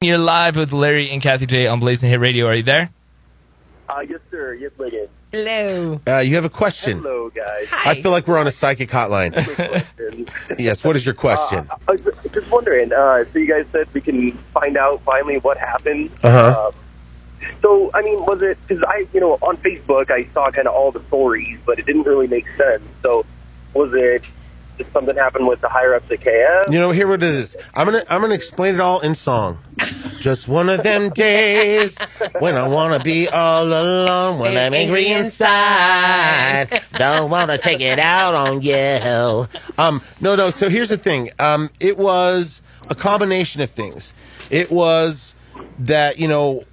You're live with Larry and Kathie today on Blazing Hit Radio. Are you there? Yes, sir. Yes, Megan. Hello. You have a question. Hello, guys. Hi. I feel like we're on a psychic hotline. Quick question. Yes, what is your question? I was just wondering, so you guys said we can find out finally what happened. Uh-huh. So, I mean, was it, because on Facebook, I saw kind of all the stories, but it didn't really make sense. So, was it just something happened with the higher-ups at KF? Here what it is. I'm gonna explain it all in song. Just one of them days when I want to be all alone, when I'm angry inside. Don't want to take it out on you. No. So here's the thing. It was a combination of things. It was that,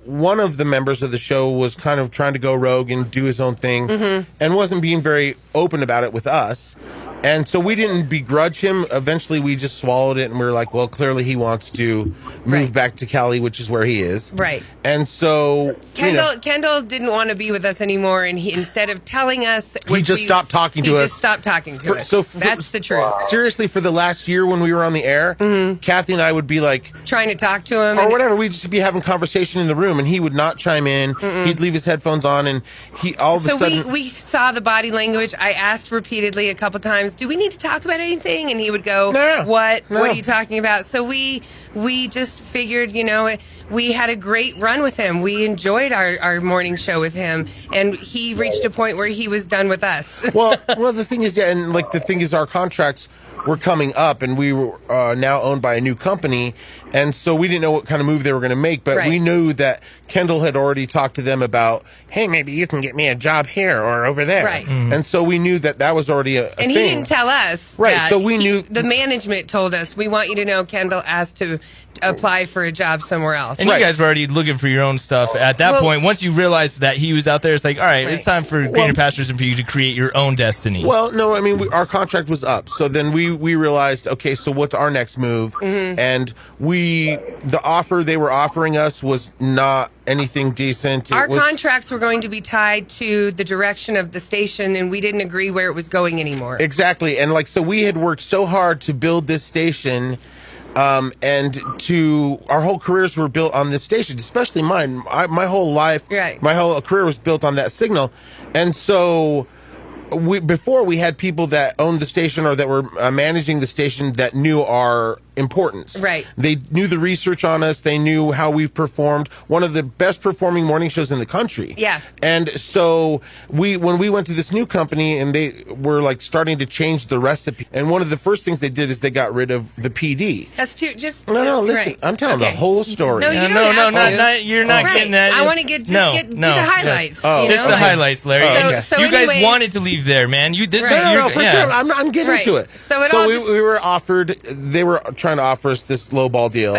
one of the members of the show was kind of trying to go rogue and do his own thing and wasn't being very open about it with us. And so we didn't begrudge him. Eventually, we just swallowed it, and we were like, well, clearly he wants to move back to Cali, which is where he is. Right. And so... Kendall didn't want to be with us anymore, and he, instead of telling us... He just stopped talking to us. He just stopped talking to us. That's the truth. Seriously, for the last year when we were on the air, Kathie and I would be like... trying to talk to him. Or whatever. We'd just be having conversation in the room, and he would not chime in. He'd leave his headphones on, and he all of a sudden... So we saw the body language. I asked repeatedly a couple times, do we need to talk about anything? And he would go, No. What are you talking about? So we just figured, we had a great run with him. We enjoyed our morning show with him, and he reached a point where he was done with us. well, the thing is, the thing is, our contracts were coming up, and we were now owned by a new company, and so we didn't know what kind of move they were going to make, but we knew that Kendall had already talked to them about, hey, maybe you can get me a job here or over there. Right. And so we knew that was already a thing. And he didn't tell us. Right, that. so we knew... The management told us, we want you to know Kendall asked to apply for a job somewhere else. And you guys were already looking for your own stuff at that point. Once you realized that he was out there, it's like, all right, it's time for greener pastures and for you to create your own destiny. Well, no, I mean, our contract was up. So then we realized, okay, so what's our next move? And the offer they were offering us was not anything decent. Our contracts were going to be tied to the direction of the station, and we didn't agree where it was going anymore. Exactly. And so we had worked so hard to build this station, and our whole careers were built on this station, especially mine. My whole life, my whole career was built on that signal. And so before we had people that owned the station or that were managing the station that knew our importance. Right. They knew the research on us. They knew how we performed. One of the best performing morning shows in the country. Yeah. And so when we went to this new company and they were starting to change the recipe, and one of the first things they did is they got rid of the PD. That's too listen. Right. I'm telling the whole story. No, you don't have to. You're not getting that. I want to get the highlights. Oh, just the highlights, Larry. So you anyways, guys wanted to leave there, man. This is No, for sure. I'm getting to it. So we were offered. They were trying to offer us this lowball deal,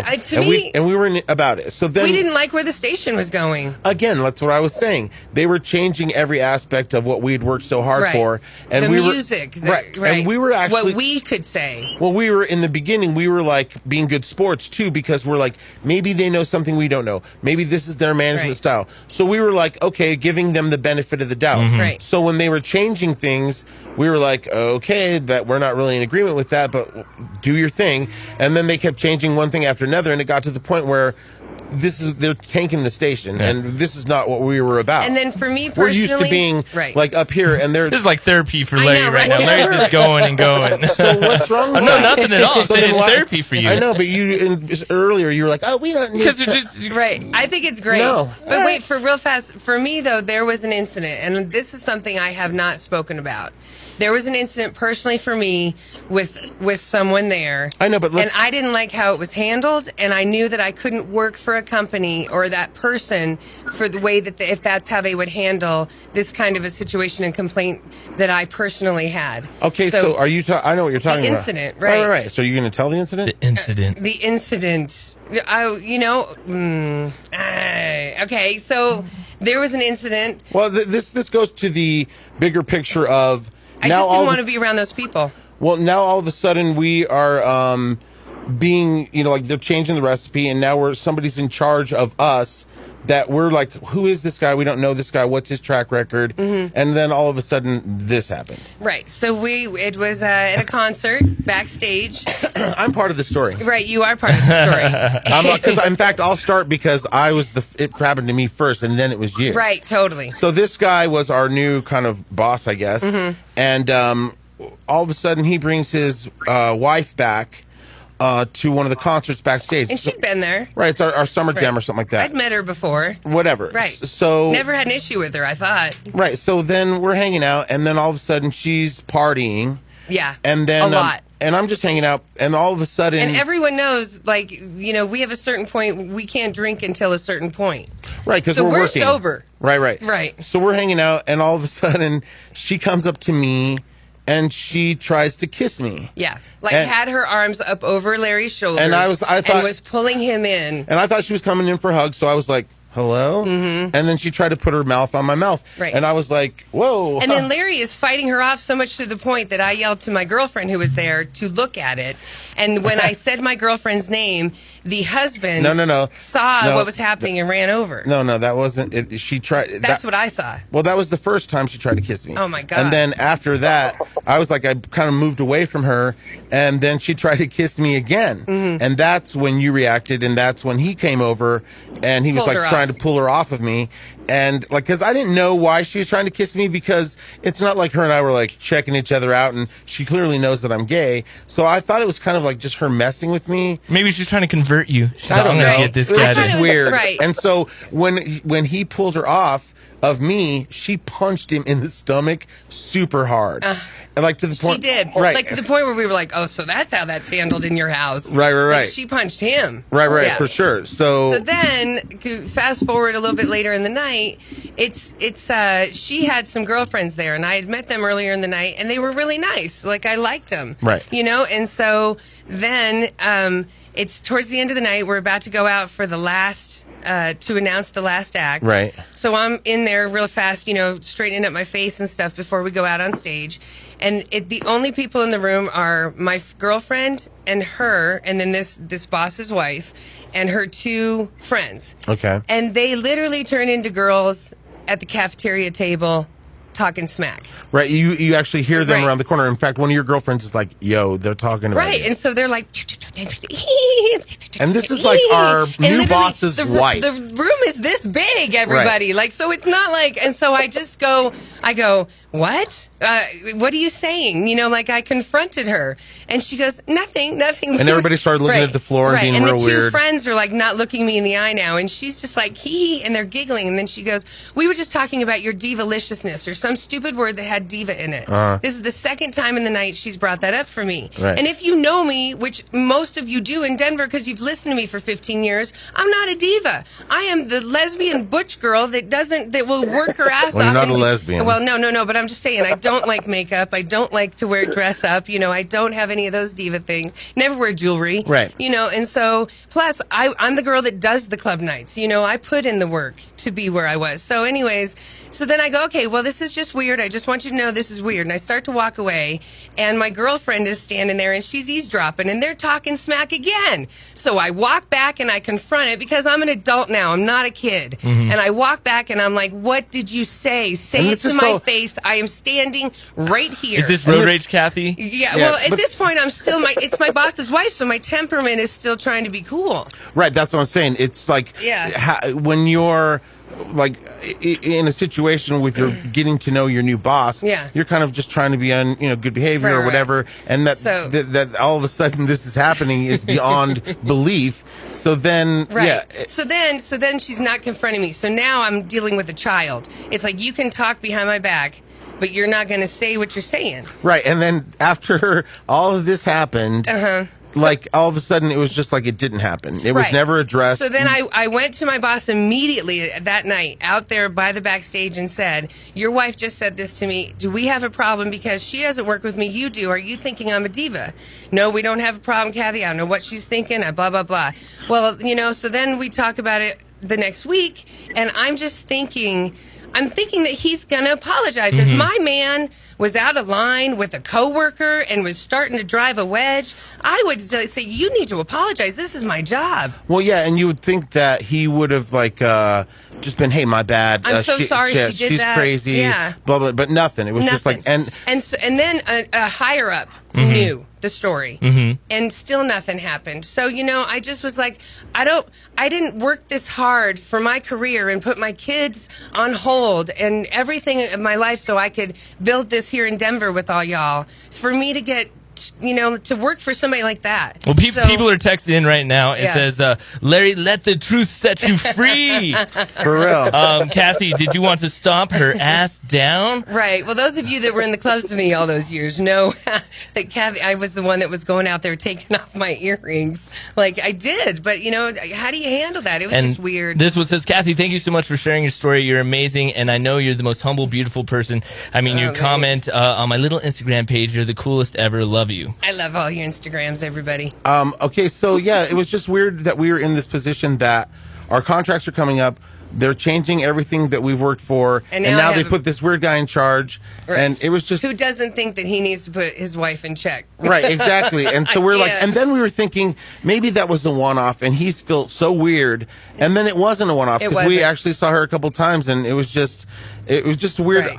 we were about it. So then we didn't like where the station was going. Again, that's what I was saying. They were changing every aspect of what we'd worked so hard for, and the music, and we were actually what we could say. Well, we were in the beginning. We were being good sports too, because we're maybe they know something we don't know. Maybe this is their management style. So we were okay, giving them the benefit of the doubt. Right. So when they were changing things, we were okay, that we're not really in agreement with that, but do your thing. And then they kept changing one thing after another, and it got to the point where they're tanking the station, and this is not what we were about. And then for me personally, we're used to being up here, and they're this is like therapy for Larry right now. Larry's just going and going. So what's wrong with that? Nothing at all. So it's therapy for you. I know, but earlier you were like, we don't need because I think it's great. No. But wait, for real fast, for me though, there was an incident, and this is something I have not spoken about. There was an incident personally for me with someone there. I know, but and I didn't like how it was handled, and I knew that I couldn't work for a company or that person for the way that if that's how they would handle this kind of a situation and complaint that I personally had. Okay, so are you? I know what you're talking about. The incident, right? Right. So you're going to tell the incident? The incident. The incident. Okay, so there was an incident. Well, this goes to the bigger picture of. I just didn't want to be around those people. Well, now all of a sudden we are being, like they're changing the recipe, and now somebody's in charge of us. That we're like, who is this guy? We don't know this guy. What's his track record? And then all of a sudden, this happened. Right. So it was at a concert backstage. I'm part of the story. Right. You are part of the story. Because in fact, I'll start because it happened to me first, and then it was you. Right. Totally. So this guy was our new kind of boss, I guess, and all of a sudden he brings his wife back. To one of the concerts backstage. And she'd been there. Right, it's our summer jam or something like that. I'd met her before. Whatever. Right. So never had an issue with her, I thought. Right, so then we're hanging out, and then all of a sudden she's partying. Yeah, and then a lot. And I'm just hanging out, and all of a sudden... And everyone knows, we have a certain point, we can't drink until a certain point. Right, because we're working. sober. Right. So we're hanging out, and all of a sudden she comes up to me, and she tries to kiss me. Yeah. Had her arms up over Larry's shoulders. And I thought, and was pulling him in. And I thought she was coming in for hugs, so I was like, hello? And then she tried to put her mouth on my mouth. Right. And I was like, whoa. And then Larry is fighting her off so much to the point that I yelled to my girlfriend who was there to look at it. And when I said my girlfriend's name, the husband saw what was happening and ran over. No, that wasn't it. She tried. That's what I saw. Well, that was the first time she tried to kiss me. Oh, my God. And then after that, I was like, I kind of moved away from her. And then she tried to kiss me again. And that's when you reacted. And that's when he came over and he was trying to pull her off of me. And because I didn't know why she was trying to kiss me, because it's not like her and I were checking each other out, and she clearly knows that I'm gay. So I thought it was kind of just her messing with me. Maybe she's trying to convert you. I don't know. Get this guy. It was just weird. Right. And so when he pulled her off of me, she punched him in the stomach super hard. And to the point. She did. Right. To the point where we were like, oh, so that's how that's handled in your house. Right. She punched him. Right, Yeah. for sure. So then, fast forward a little bit later in the night, she had some girlfriends there, and I had met them earlier in the night, and they were really nice. I liked them. Right. And so then it's towards the end of the night. We're about to go out for the last, to announce the last act. Right. So I'm in there real fast, straightening up my face and stuff before we go out on stage. And the only people in the room are my girlfriend and her, and then this boss's wife and her two friends. Okay. And they literally turn into girls at the cafeteria table talking smack. Right, you actually hear them around the corner. In fact, one of your girlfriends is like, yo, they're talking about Right, you. and so they're like... And this is our new boss's wife. The room is this big, everybody. Right. So it's not and so I just go, what? What are you saying? I confronted her. And she goes, nothing. And everybody started looking at the floor and being real weird. And the two friends are not looking me in the eye now. And she's just like, hee, and they're giggling. And then she goes, we were just talking about your diva-liciousness, or some stupid word that had diva in it. This is the second time in the night she's brought that up for me. Right. And if you know me, which most of you do in Denver because you've listened to me for 15 years, I'm not a diva. I am the lesbian butch girl that will work her ass off. Well, you're not a lesbian. Well, no, but I'm just saying, I don't like makeup. I don't like to dress up. I don't have any of those diva things. Never wear jewelry. Right. And so, plus, I'm the girl that does the club nights. I put in the work to be where I was. So anyways, so then I go, okay, well, this is just weird. I just want you to know this is weird. And I start to walk away, and my girlfriend is standing there, and she's eavesdropping, and they're talking smack again. So I walk back, and I confront it, because I'm an adult now. I'm not a kid. And I walk back, and I'm like, what did you say? Say it to my face. I am standing right here. Is this road rage, Kathy? Yeah, well, at this point, I'm still it's my boss's wife, so my temperament is still trying to be cool. Right, that's what I'm saying. It's when you're in a situation with you're getting to know your new boss, you're kind of just trying to be on good behavior or whatever, and that all of a sudden this is happening is beyond belief. So then so then she's not confronting me. So now I'm dealing with a child. It's you can talk behind my back, but you're not going to say what you're saying. Right, and then after all of this happened, all of a sudden, it was just it didn't happen. It was never addressed. So then I went to my boss immediately that night out there by the backstage and said, your wife just said this to me. Do we have a problem because she doesn't work with me? You do. Are you thinking I'm a diva? No, we don't have a problem, Kathie. I don't know what she's thinking. Blah, blah, blah. Well, so then we talk about it the next week, and I'm just thinking, I'm thinking that he's going to apologize. If my man was out of line with a coworker and was starting to drive a wedge, I would say, you need to apologize. This is my job. Well, yeah, and you would think that he would have just been, hey, my bad. I'm so sorry she did she's that. crazy. Yeah. Blah blah. But nothing. It was just like and then a higher up knew the story, and still nothing happened. So I just was like, I didn't work this hard for my career and put my kids on hold and everything in my life so I could build this here in Denver with all y'all. For me to get to work for somebody like that. Well, people are texting in right now. It says, Larry, let the truth set you free. For real. Kathie, did you want to stomp her ass down? Right. Well, those of you that were in the clubs with me all those years know that Kathie, I was the one that was going out there taking off my earrings. Like, I did. But, how do you handle that? It was just weird. This one says, Kathie, thank you so much for sharing your story. You're amazing, and I know you're the most humble, beautiful person. I mean, your comment on my little Instagram page, you're the coolest ever. Love you. I love all your Instagrams, everybody. Okay, so yeah, it was just weird that we were in this position that our contracts are coming up. They're changing everything that we've worked for, and now they put this weird guy in charge, and it was just... Who doesn't think that he needs to put his wife in check? Right, exactly. And so we're like, and then we were thinking maybe that was a one-off, and he's felt so weird, and then it wasn't a one-off, because we actually saw her a couple times, and it was just a weird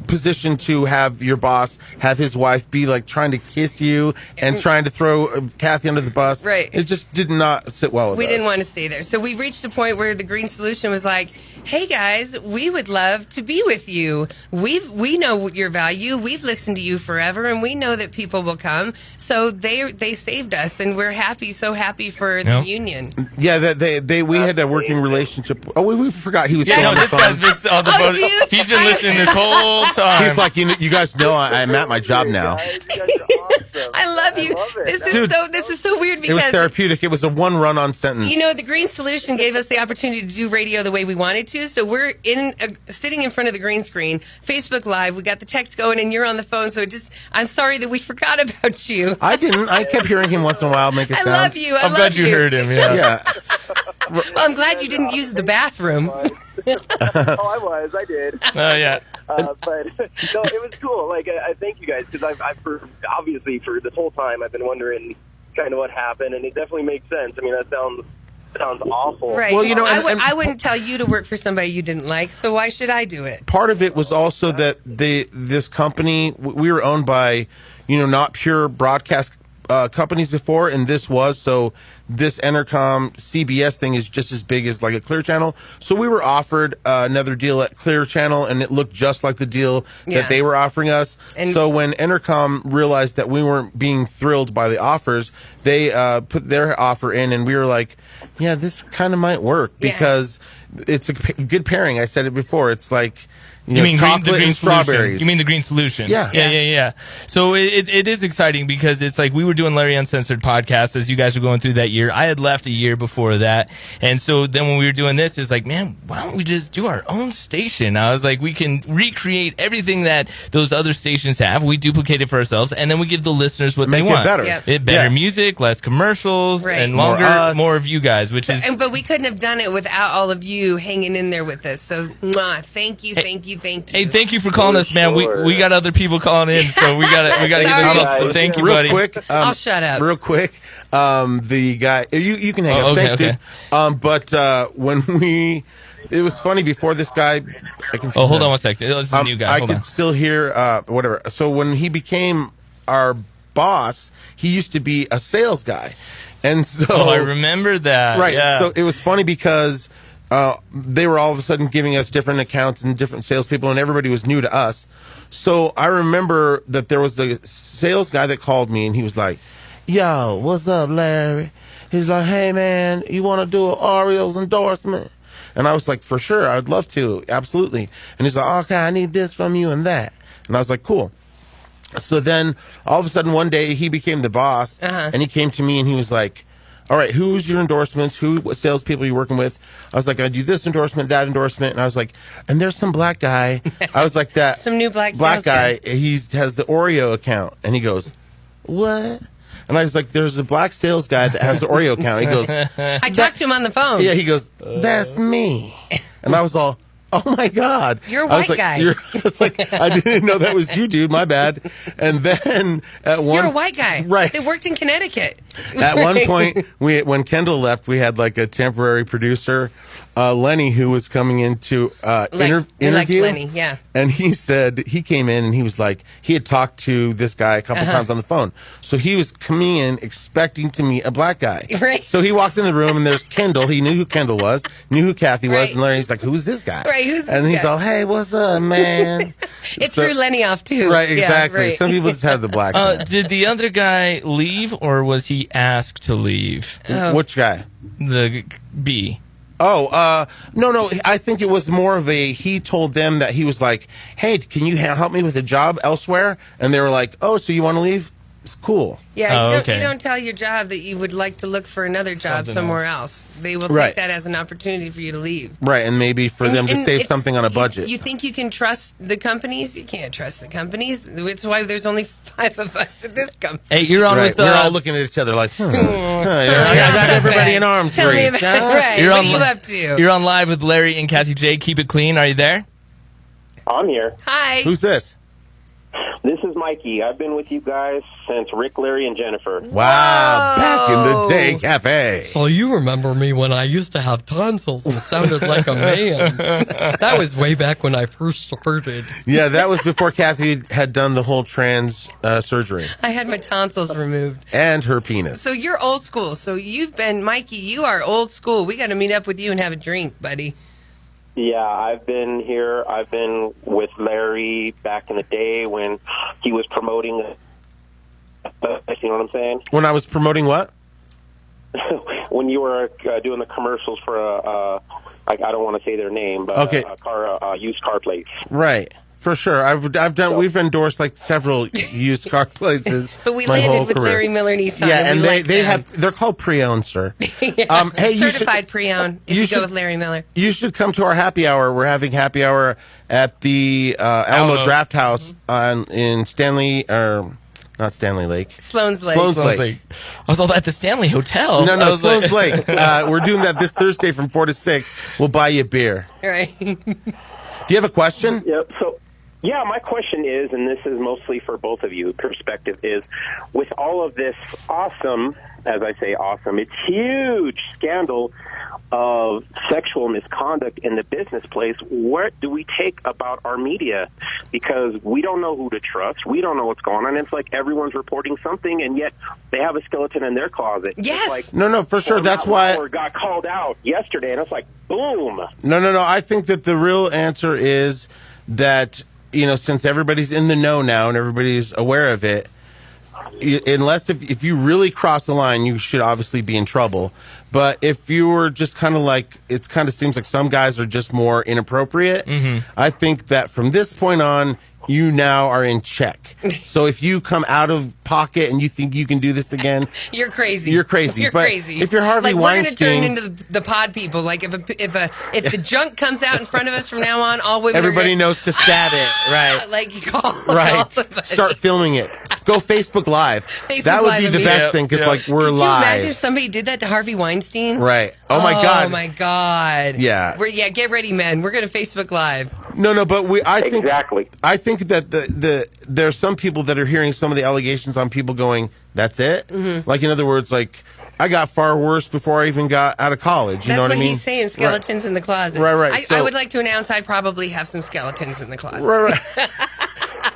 position to have your boss have his wife be like trying to kiss you and trying to throw Kathie under the bus. Right. It just did not sit well with us. We didn't want to stay there. So we reached a point where the Green Solution was like, hey guys, we would love to be with you. We know your value. We've listened to you forever, and we know that people will come. So they saved us, and we're so happy for the union. Yeah, we had a working relationship. Oh, we forgot he was still on the this phone. guy's been on the phone. He's been listening this whole time. He's like, you guys know I'm at my job now. You guys are awesome. I love you. This is so weird because it was therapeutic. It was a one run-on sentence. The Green Solution gave us the opportunity to do radio the way we wanted to. So we're sitting in front of the green screen, Facebook Live. We got the text going, and you're on the phone. So I'm sorry that we forgot about you. I didn't. I kept hearing him once in a while make a sound. I love you. I'm glad you heard him. Yeah. Well, I'm glad you didn't use the bathroom. I did. Oh, yeah. But no, it was cool. Like, I thank you guys, because obviously for this whole time I've been wondering kind of what happened, and it definitely makes sense. I mean, that sounds awful. Right. Well, I wouldn't tell you to work for somebody you didn't like, so why should I do it? Part of it was also that this company, we were owned by, not pure broadcast companies before, and this was, so this Entercom CBS thing is just as big as like a Clear Channel. So we were offered another deal at Clear Channel, and it looked just like the deal that they were offering us. And so when Entercom realized that we weren't being thrilled by the offers, they put their offer in, and we were like, yeah, this kind of might work, because it's a good pairing. I said it before. It's like, you mean chocolate and strawberries. You mean the Green Solution? Yeah. So it is exciting, because it's like we were doing Larry Uncensored podcast as you guys were going through that year. I had left a year before that. And so then when we were doing this, it was like, man, why don't we just do our own station? I was like, we can recreate everything that those other stations have. We duplicate it for ourselves, and then we give the listeners what they want. Better. Yep. Better music, less commercials, and longer, more of you guys, but we couldn't have done it without all of you hanging in there with us. So, thank you. Hey, thank you for calling us, man. We got other people calling in, so we gotta get this. Thank you, buddy. Real quick, I'll shut up. Real quick, the guy, you can hang up. Thanks, dude. But when it was funny before this guy. Hold on one second. This is a new guy. I could still hear whatever. So when he became our boss, he used to be a sales guy, and so I remember that. Right. Yeah. So it was funny because they were all of a sudden giving us different accounts and different salespeople, and everybody was new to us. So I remember that there was a sales guy that called me, and he was like, yo, what's up, Larry? He's like, hey, man, you want to do an Orioles endorsement? And I was like, for sure, I'd love to, absolutely. And he's like, okay, I need this from you and that. And I was like, cool. So then all of a sudden one day he became the boss, and he came to me and he was like, all right, who's your endorsements? What salespeople are you working with? I was like, I do this endorsement, that endorsement. And I was like, and there's some black guy. I was like, that. Some new black guy. He has the Oreo account. And he goes, what? And I was like, there's a black sales guy that has the Oreo account. He goes, I talked to him on the phone. Yeah, he goes, that's me. And I was all, oh my God. You're a I was white like, guy. It's like, I didn't know that was you, dude. My bad. And then at one... You're a white guy. Right. They worked in Connecticut. At one point, when Kendall left, we had like a temporary producer, Lenny, who was coming in to interview. We liked Lenny, yeah. And he said, he came in and he was like, he had talked to this guy a couple times on the phone. So he was coming in expecting to meet a black guy. Right. So he walked in the room and there's Kendall. He knew who Kendall was, knew who Kathie was. Right. And Larry's like, who's this guy? Right, who's this And he's guy? all, hey, what's up, man? It threw Lenny off, too. Right, Yeah, exactly. right. Some people just have the black guy. Did the other guy leave, or was he asked to leave? Which guy? The B. Oh, no. I think it was more of a, he told them that he was like, hey, can you help me with a job elsewhere? And they were like, oh, so you want to leave? It's cool. Yeah, okay. you don't tell your job that you would like to look for another job somewhere else. They will Right. take that as an opportunity for you to leave. Right, and maybe for them to save it's- something on a budget. You think you can trust the companies? You can't trust the companies. It's why there's only 5 of us at this company. Hey, you're on Right, with... we're all looking at each other like, I got Yeah, everybody okay. in arms Tell me reach. about huh? right. You're What on are you li- up to? You're on live with Larry and Kathie J. Keep it clean. Are you there? I'm here. Hi. Who's this? This is Mikey. I've been with you guys since Rick, Larry, and Jennifer. Wow, back in the day cafe. So you remember me when I used to have tonsils and sounded like a man. That was way back when I first started. Yeah, that was before Kathie had done the whole trans surgery I had my tonsils removed. and her penis. So you're old school. So you've been, Mikey, you are old school. We got to meet up with you and have a drink, buddy. Yeah, I've been here. I've been with Larry back in the day when he was promoting. You know what I'm saying? When I was promoting what? When you were doing the commercials for I don't want to say their name, but Okay. used car plates. Right. For sure. I've done. We've endorsed like several used car places. But we my whole landed with career. Larry Miller Nissan. Yeah, and we liked they them. have. They're called pre-owned, sir. Hey, Certified pre-owned if you should- go with Larry Miller. You should come to our happy hour. We're having happy hour at the Alamo Draft House in Stanley, or not Stanley Lake. Sloan's Lake. Sloan's I was Lake. like, I was all at the Stanley Hotel. No, I was Sloan's like- Lake. We're doing that this Thursday from 4 to 6. We'll buy you a beer. Right. Do you have a question? Yep. So, yeah, my question is, and this is mostly for both of you, perspective is, with all of this awesome, as I say awesome, it's huge scandal of sexual misconduct in the business place, what do we take about our media? Because we don't know who to trust. We don't know what's going on. It's like everyone's reporting something, and yet they have a skeleton in their closet. Yes. It's like, No, for sure. That's Matt why. Lauer got called out yesterday, and it's like, boom. No. I think that the real answer is that, since everybody's in the know now and everybody's aware of it, unless if you really cross the line, you should obviously be in trouble. But if you were just kind of like, it kind of seems like some guys are just more inappropriate. I think that from this point on, you now are in check. So if you come out of pocket and you think you can do this again, You're crazy. You're crazy. You're But crazy. if you're Harvey like, Weinstein- we're going to turn into the pod people. Like if the junk comes out in front of us from now on, all women everybody are knows to stab it. Right. like you call Right. all of us. Start filming it. Go Facebook Live. Facebook that would Live be the would be- best Yeah, thing because yeah. like we're Could you imagine if live. somebody did that to Harvey Weinstein? Right. Oh my God. Oh my God. Yeah. Get ready, men. We're going to Facebook Live. No, but I think Exactly. I think that there are some people that are hearing some of the allegations on people going, "That's it." Mm-hmm. Like in other words, like I got far worse before I even got out of college. You That's know what I mean? he's saying. Skeletons in the closet. Right. I So- would like to announce I probably have some skeletons in the closet. Right.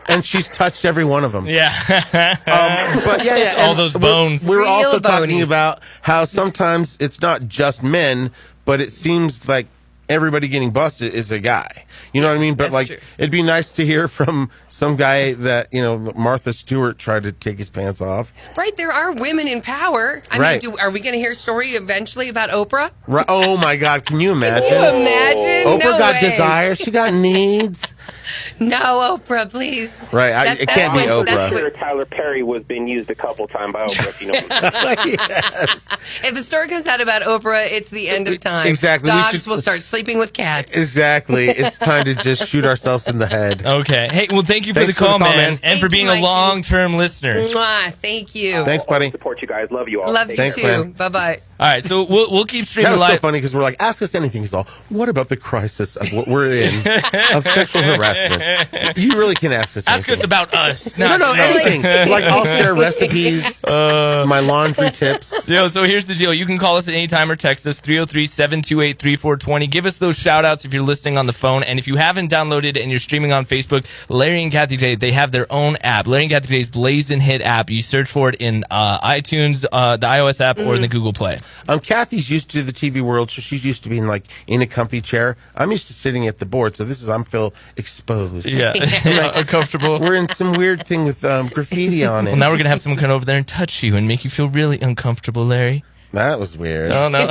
And she's touched every one of them. Yeah. But yeah, All and those bones. We were Real also bony. talking about how sometimes it's not just men, but it seems like everybody getting busted is a guy. You know what I mean? But that's like, true. it'd be nice to hear from some guy that Martha Stewart tried to take his pants off. Right, there are women in power. I Right. mean, are we going to hear a story eventually about Oprah? Right? Oh my God! Can you imagine? Can you imagine? Oprah No got way. desire. She got needs. No, Oprah, please. Right, it can't be Oprah. That's Sure, what, Tyler Perry was being used a couple times by Oprah. If you know. Yes. if a story comes out about Oprah, it's the end of time. Exactly. We Dogs should- will start sleeping with cats. Exactly. It's time to just shoot ourselves in the head. Okay. Hey, well, thank you for Thanks the call, man. And Thank for you, being Mikey. a long-term listener. Mwah, thank you. Thanks, buddy. Support you guys. Love you all. Love you Thanks, too. man. Bye-bye. All right, so we'll keep That streaming was live. so funny because we're like, ask us anything. He's all, what about the crisis of what we're in of sexual harassment? You really can ask us Ask anything. us about us. No, anything. Like, I'll share recipes, my laundry tips. Yo, so here's the deal. You can call us at any time or text us 303-728-3420. Give us those shout outs if you're listening on the phone. And if you haven't downloaded and you're streaming on Facebook, Larry and Kathie J, they have their own app. Larry and Kathie J's Blazin' Hit app. You search for it in iTunes, the iOS app, or in the Google Play. Kathy's used to the TV world, so she's used to being like in a comfy chair. I'm used to sitting at the board, so I'm feel exposed. Yeah, uncomfortable. We're in some weird thing with graffiti on it. Well, now we're gonna have someone come over there and touch you and make you feel really uncomfortable, Larry. That was weird. Oh no.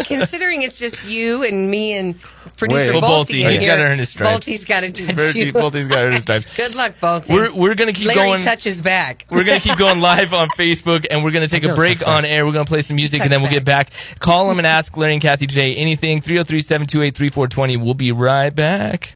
Considering it's just you and me and producer Wait. Well, Bolte Bolte, in he's here, got to earn his stripes. Bolte's got to touch you. Bolte's got to earn his stripes. Good luck, Bolte. We're gonna keep Larry going. touches back. We're going to keep going live on Facebook, and we're going to take a break on air. We're going to play some music, and then we'll get back. Call them and ask Larry and Kathie J anything. 303-728-3420. We'll be right back.